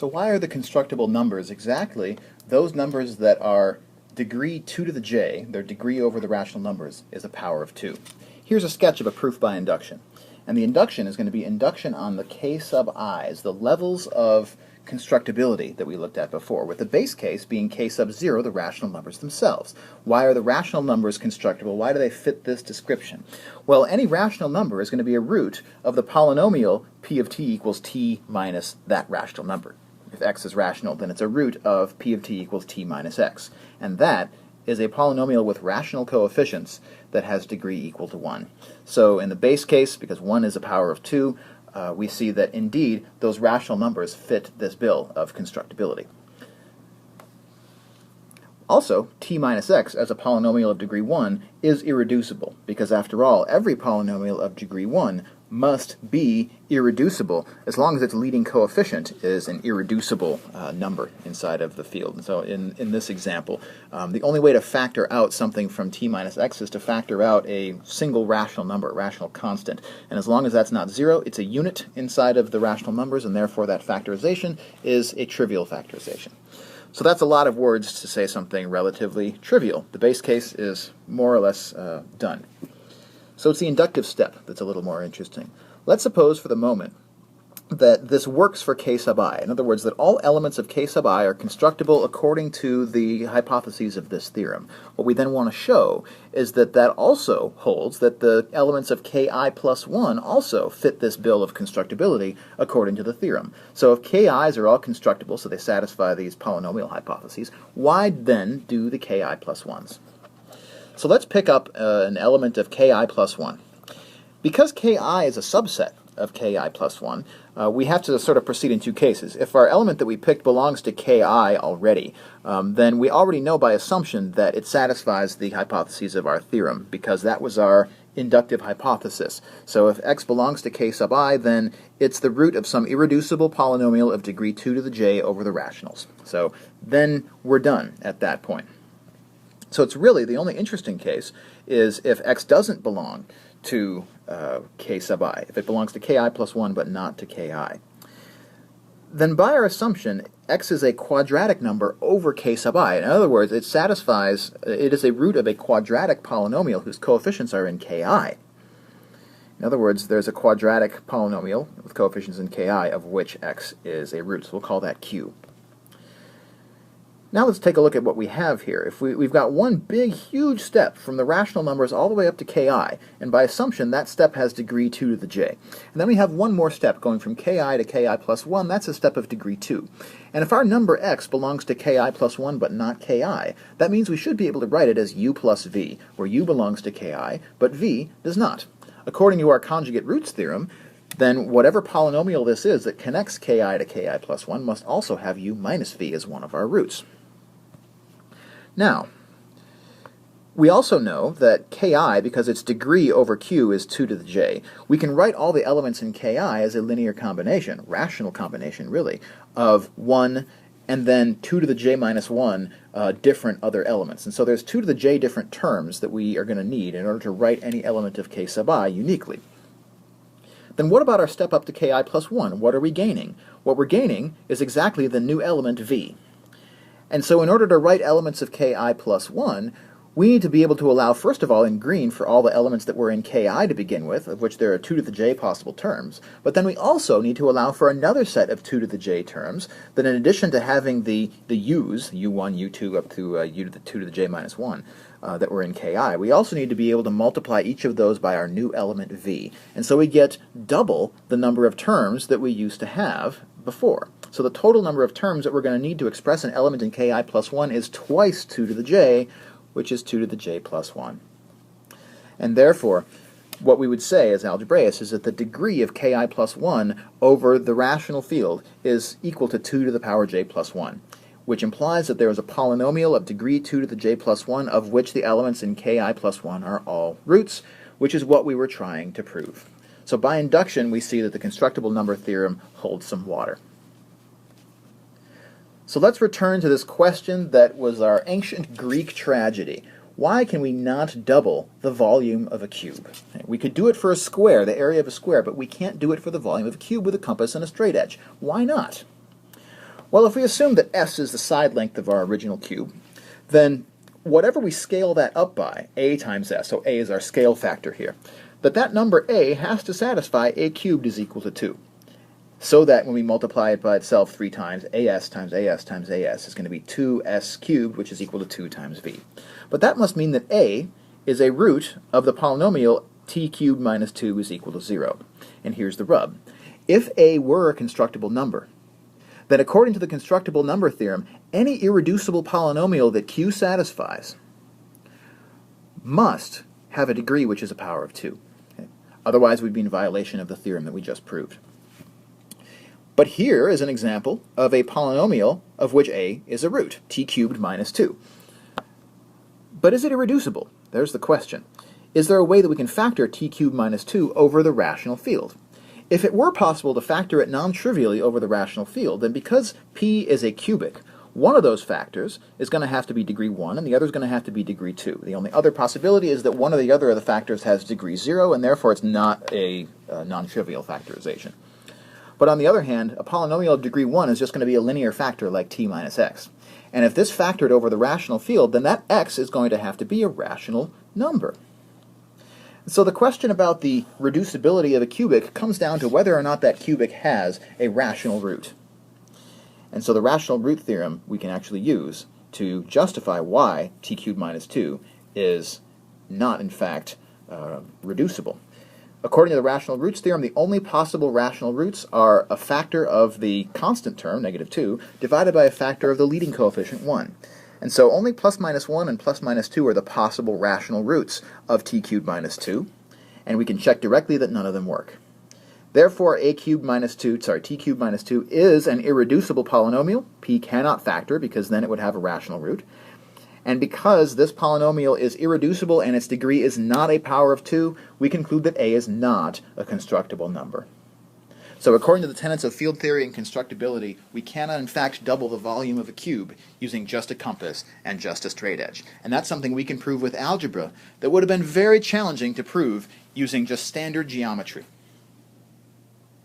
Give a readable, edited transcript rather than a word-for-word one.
So why are the constructible numbers exactly those numbers that are degree 2 to the j, their degree over the rational numbers, is a power of 2? Here's a sketch of a proof by induction. And the induction is going to be induction on the k sub i's, the levels of constructibility that we looked at before, with the base case being k sub 0, the rational numbers themselves. Why are the rational numbers constructible? Why do they fit this description? Well, any rational number is going to be a root of the polynomial p of t equals t minus that rational number. If x is rational, then it's a root of p of t equals t minus x. And that is a polynomial with rational coefficients that has degree equal to 1. So in the base case, because 1 is a power of 2, we see that indeed those rational numbers fit this bill of constructibility. Also, t minus x as a polynomial of degree 1 is irreducible, because after all, every polynomial of degree 1 must be irreducible as long as its leading coefficient is an irreducible number inside of the field. And so in this example, the only way to factor out something from t minus x is to factor out a single rational number, a rational constant. And as long as that's not 0, it's a unit inside of the rational numbers, and therefore that factorization is a trivial factorization. So that's a lot of words to say something relatively trivial. The base case is more or less done. So it's the inductive step that's a little more interesting. Let's suppose for the moment that this works for k sub I. In other words, that all elements of k sub I are constructible according to the hypotheses of this theorem. What we then want to show is that that also holds that the elements of ki plus 1 also fit this bill of constructibility according to the theorem. So if ki's are all constructible, so they satisfy these polynomial hypotheses, why then do the ki plus 1s? So let's pick up an element of ki plus 1. Because ki is a subset of ki plus 1, we have to sort of proceed in two cases. If our element that we picked belongs to ki already, then we already know by assumption that it satisfies the hypotheses of our theorem, because that was our inductive hypothesis. So if x belongs to k sub I, then it's the root of some irreducible polynomial of degree 2 to the j over the rationals. So then we're done at that point. So it's really, the only interesting case is if x doesn't belong to k sub I, if it belongs to ki plus 1 but not to ki. Then by our assumption, x is a quadratic number over k sub I. In other words, it satisfies, it is a root of a quadratic polynomial whose coefficients are in ki. In other words, there's a quadratic polynomial with coefficients in ki of which x is a root. So we'll call that q. Now let's take a look at what we have here. If we've got one big, huge step from the rational numbers all the way up to ki, and by assumption that step has degree 2 to the j. And then we have one more step going from ki to ki plus 1, that's a step of degree 2. And if our number x belongs to ki plus 1 but not ki, that means we should be able to write it as u plus v, where u belongs to ki, but v does not. According to our conjugate roots theorem, then whatever polynomial this is that connects ki to ki plus 1 must also have u minus v as one of our roots. Now, we also know that ki, because its degree over q is 2 to the j, we can write all the elements in ki as a linear combination, rational combination really, of 1 and then 2 to the j minus 1 different other elements. And so there's 2 to the j different terms that we are going to need in order to write any element of k sub I uniquely. Then what about our step up to ki plus 1? What are we gaining? What we're gaining is exactly the new element v. And so in order to write elements of ki plus 1, we need to be able to allow, first of all, in green for all the elements that were in ki to begin with, of which there are 2 to the j possible terms. But then we also need to allow for another set of 2 to the j terms, that in addition to having the u's, u1, u2, up to u to the 2 to the j minus 1, that were in ki, we also need to be able to multiply each of those by our new element v. And so we get double the number of terms that we used to have before. So the total number of terms that we're going to need to express an element in ki plus 1 is twice 2 to the j, which is 2 to the j plus 1. And therefore, what we would say as algebraists is that the degree of ki plus 1 over the rational field is equal to 2 to the power j plus 1, which implies that there is a polynomial of degree 2 to the j plus 1 of which the elements in ki plus 1 are all roots, which is what we were trying to prove. So by induction, we see that the constructible number theorem holds some water. So let's return to this question that was our ancient Greek tragedy. Why can we not double the volume of a cube? We could do it for a square, the area of a square, but we can't do it for the volume of a cube with a compass and a straight edge. Why not? Well, if we assume that s is the side length of our original cube, then whatever we scale that up by, a times s, so a is our scale factor here, that number a has to satisfy a cubed is equal to 2. So that when we multiply it by itself 3 times, as times as times as is going to be 2s cubed, which is equal to 2 times v. But that must mean that a is a root of the polynomial t cubed minus 2 is equal to 0. And here's the rub. If a were a constructible number, then according to the constructible number theorem, any irreducible polynomial that q satisfies must have a degree which is a power of 2. Okay? Otherwise, we'd be in violation of the theorem that we just proved. But here is an example of a polynomial of which a is a root, t cubed minus 2. But is it irreducible? There's the question. Is there a way that we can factor t cubed minus 2 over the rational field? If it were possible to factor it non-trivially over the rational field, then because p is a cubic, one of those factors is going to have to be degree 1, and the other is going to have to be degree 2. The only other possibility is that one or the other of the factors has degree 0, and therefore it's not a non-trivial factorization. But on the other hand, a polynomial of degree 1 is just going to be a linear factor like t minus x. And if this factored over the rational field, then that x is going to have to be a rational number. So the question about the reducibility of a cubic comes down to whether or not that cubic has a rational root. And so the rational root theorem we can actually use to justify why t cubed minus 2 is not, in fact, reducible. According to the rational roots theorem, the only possible rational roots are a factor of the constant term, negative 2, divided by a factor of the leading coefficient, 1. And so only plus minus 1 and plus minus 2 are the possible rational roots of t cubed minus 2, and we can check directly that none of them work. Therefore, t cubed minus 2 is an irreducible polynomial. P cannot factor because then it would have a rational root. And because this polynomial is irreducible and its degree is not a power of 2, we conclude that a is not a constructible number. So according to the tenets of field theory and constructibility, we cannot in fact double the volume of a cube using just a compass and just a straight edge. And that's something we can prove with algebra that would have been very challenging to prove using just standard geometry.